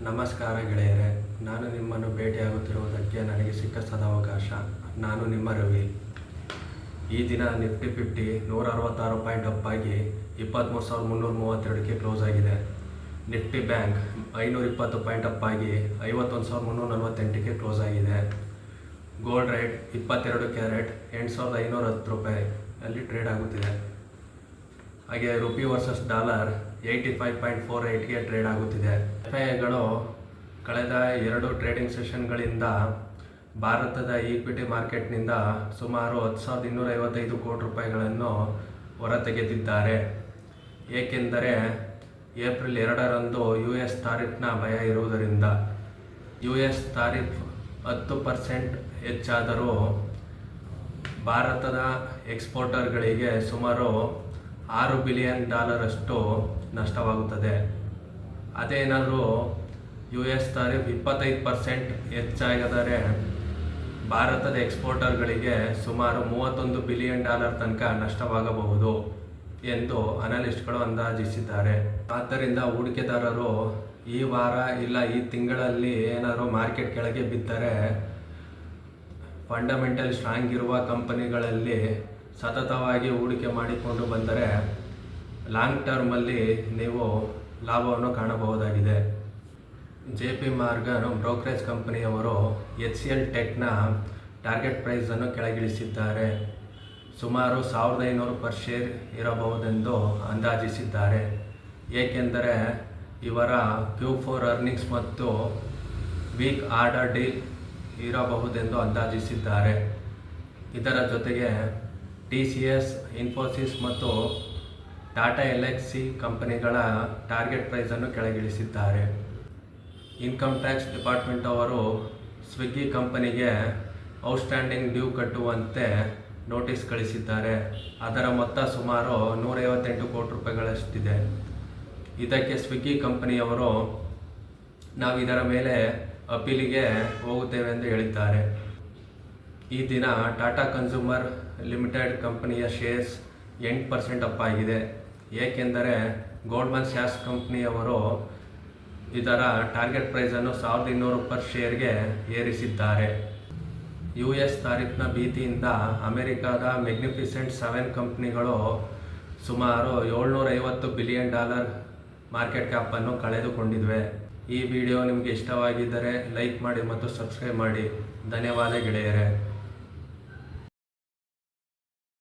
ನಮಸ್ಕಾರ ಗೆಳೆಯರೆ, ನಾನು ನಿಮ್ಮನ್ನು ಭೇಟಿಯಾಗುತ್ತಿರುವುದಕ್ಕೆ ನನಗೆ ಸಿಕ್ಕ ಸದಾವಕಾಶ. ನಾನು ನಿಮ್ಮ ರವಿ. ಈ ದಿನ ನಿಫ್ಟಿ 50 166 ಪಾಯಿಂಟ್ ಅಪ್ ಆಗಿ 23,332ಕ್ಕೆ ಕ್ಲೋಸ್ ಆಗಿದೆ. ನಿಫ್ಟಿ ಬ್ಯಾಂಕ್ 520 ಪಾಯಿಂಟ್ ಅಪ್ ಆಗಿ 51,348ಕ್ಕೆ ಕ್ಲೋಸ್ ಆಗಿದೆ. ಗೋಲ್ಡ್ ರೇಟ್ 22 ಕ್ಯಾರೆಟ್ 8,510 ರೂಪಾಯಿ ಅಲ್ಲಿ ಟ್ರೇಡ್ ಆಗುತ್ತಿದೆ. ಹಾಗೆ ರುಪಿ ವರ್ಸಸ್ ಡಾಲರ್ 85.48ಗೆ ಟ್ರೇಡ್ ಆಗುತ್ತಿದೆ. ಎಫ್ಐಐಗಳು ಕಳೆದ 2 ಟ್ರೇಡಿಂಗ್ ಸೆಷನ್ಗಳಿಂದ ಭಾರತದ ಈಕ್ವಿಟಿ ಮಾರ್ಕೆಟ್ನಿಂದ ಸುಮಾರು 10,255 ಕೋಟಿ ರೂಪಾಯಿಗಳನ್ನು ಹೊರತೆಗೆದಿದ್ದಾರೆ. ಏಕೆಂದರೆ ಏಪ್ರಿಲ್ 2ರಂದು US ತಾರಿಫ್ನ ಭಯ ಇರುವುದರಿಂದ. US ತಾರಿಫ್ 10% ಹೆಚ್ಚಾದರೂ ಭಾರತದ ಎಕ್ಸ್ಪೋರ್ಟರ್ಗಳಿಗೆ ಸುಮಾರು $6 ಬಿಲಿಯನ್ ಅಷ್ಟು ನಷ್ಟವಾಗುತ್ತದೆ. ಅದೇನಾದರೂ US ತಾರಿಫ್ 25% ಹೆಚ್ಚಾಗಿದ್ದರೆ ಭಾರತದ ಎಕ್ಸ್ಪೋರ್ಟರ್ಗಳಿಗೆ ಸುಮಾರು $31 ಬಿಲಿಯನ್ ತನಕ ನಷ್ಟವಾಗಬಹುದು ಎಂದು ಅನಲಿಸ್ಟ್ಗಳು ಅಂದಾಜಿಸಿದ್ದಾರೆ. ಆದ್ದರಿಂದ ಹೂಡಿಕೆದಾರರು ಈ ವಾರ ಇಲ್ಲ ಈ ತಿಂಗಳಲ್ಲಿ ಏನಾದರೂ ಮಾರ್ಕೆಟ್ ಕೆಳಗೆ ಬಿದ್ದರೆ ಫಂಡಮೆಂಟಲ್ ಸ್ಟ್ರಾಂಗ್ ಇರುವ ಕಂಪನಿಗಳಲ್ಲಿ ಸತತವಾಗಿ ಹೂಡಿಕೆ ಮಾಡಿಕೊಂಡು ಬಂದರೆ ಲಾಂಗ್ ಟರ್ಮಲ್ಲಿ ನೀವು ಲಾಭವನ್ನು ಕಾಣಬಹುದಾಗಿದೆ. JP ಮಾರ್ಗನ್ ಬ್ರೋಕರೇಜ್ ಕಂಪನಿಯವರು HCL ಟೆಕ್ನ ಟಾರ್ಗೆಟ್ ಪ್ರೈಸನ್ನು ಕೆಳಗಿಳಿಸಿದ್ದಾರೆ. ಸುಮಾರು 1,500 ಪರ್ ಶೇರ್ ಇರಬಹುದೆಂದು ಅಂದಾಜಿಸಿದ್ದಾರೆ. ಏಕೆಂದರೆ ಇವರ Q4 ಅರ್ನಿಂಗ್ಸ್ ಮತ್ತು ವೀಕ್ ಆರ್ಡರ್ ಡೀಲ್ ಇರಬಹುದೆಂದು ಅಂದಾಜಿಸಿದ್ದಾರೆ. ಇದರ ಜೊತೆಗೆ TCS, ಇನ್ಫೋಸಿಸ್ ಮತ್ತು ಟಾಟಾ LXC ಕಂಪನಿಗಳ ಟಾರ್ಗೆಟ್ ಪ್ರೈಸನ್ನು ಕೆಳಗಿಳಿಸಿದ್ದಾರೆ. ಇನ್ಕಮ್ ಟ್ಯಾಕ್ಸ್ ಡಿಪಾರ್ಟ್ಮೆಂಟ್ ಅವರು ಸ್ವಿಗ್ಗಿ ಕಂಪನಿಗೆ ಔಟ್ಸ್ಟ್ಯಾಂಡಿಂಗ್ ಡ್ಯೂ ಕಟ್ಟುವಂತೆ ನೋಟಿಸ್ ಕಳಿಸಿದ್ದಾರೆ. ಅದರ ಮೊತ್ತ ಸುಮಾರು 158 ಕೋಟಿ ರೂಪಾಯಿಗಳಷ್ಟಿದೆ. ಇದಕ್ಕೆ ಸ್ವಿಗ್ಗಿ ಕಂಪನಿಯವರು ನಾವು ಇದರ ಮೇಲೆ ಅಪೀಲಿಗೆ ಹೋಗುತ್ತೇವೆ ಎಂದು ಹೇಳಿದ್ದಾರೆ. ಈ ದಿನ ಟಾಟಾ ಕನ್ಸ್ಯೂಮರ್ ಲಿಮಿಟೆಡ್ ಕಂಪನಿಯ ಶೇರ್ಸ್ 8% ಅಪ್ ಆಗಿದೆ. ಏಕೆಂದರೆ ಗೋಲ್ಡ್ಮನ್ ಸ್ಯಾಕ್ಸ್ ಕಂಪನಿಯವರು ಇದರ ಟಾರ್ಗೆಟ್ ಪ್ರೈಸನ್ನು 1,200 ಪರ್ ಶೇರ್ಗೆ ಏರಿಸಿದ್ದಾರೆ. US ತಾರಿಫ್ನ ಭೀತಿಯಿಂದ ಅಮೆರಿಕದ ಮ್ಯಾಗ್ನಿಫಿಸೆಂಟ್ 7 ಕಂಪನಿಗಳು ಸುಮಾರು $750 ಬಿಲಿಯನ್ ಮಾರ್ಕೆಟ್ ಕ್ಯಾಪನ್ನು ಕಳೆದುಕೊಂಡಿವೆ. ಈ ವಿಡಿಯೋ ನಿಮಗೆ ಇಷ್ಟವಾಗಿದ್ದರೆ ಲೈಕ್ ಮಾಡಿ ಮತ್ತು ಸಬ್ಸ್ಕ್ರೈಬ್ ಮಾಡಿ. ಧನ್ಯವಾದ ಗೆಳೆಯರೆ.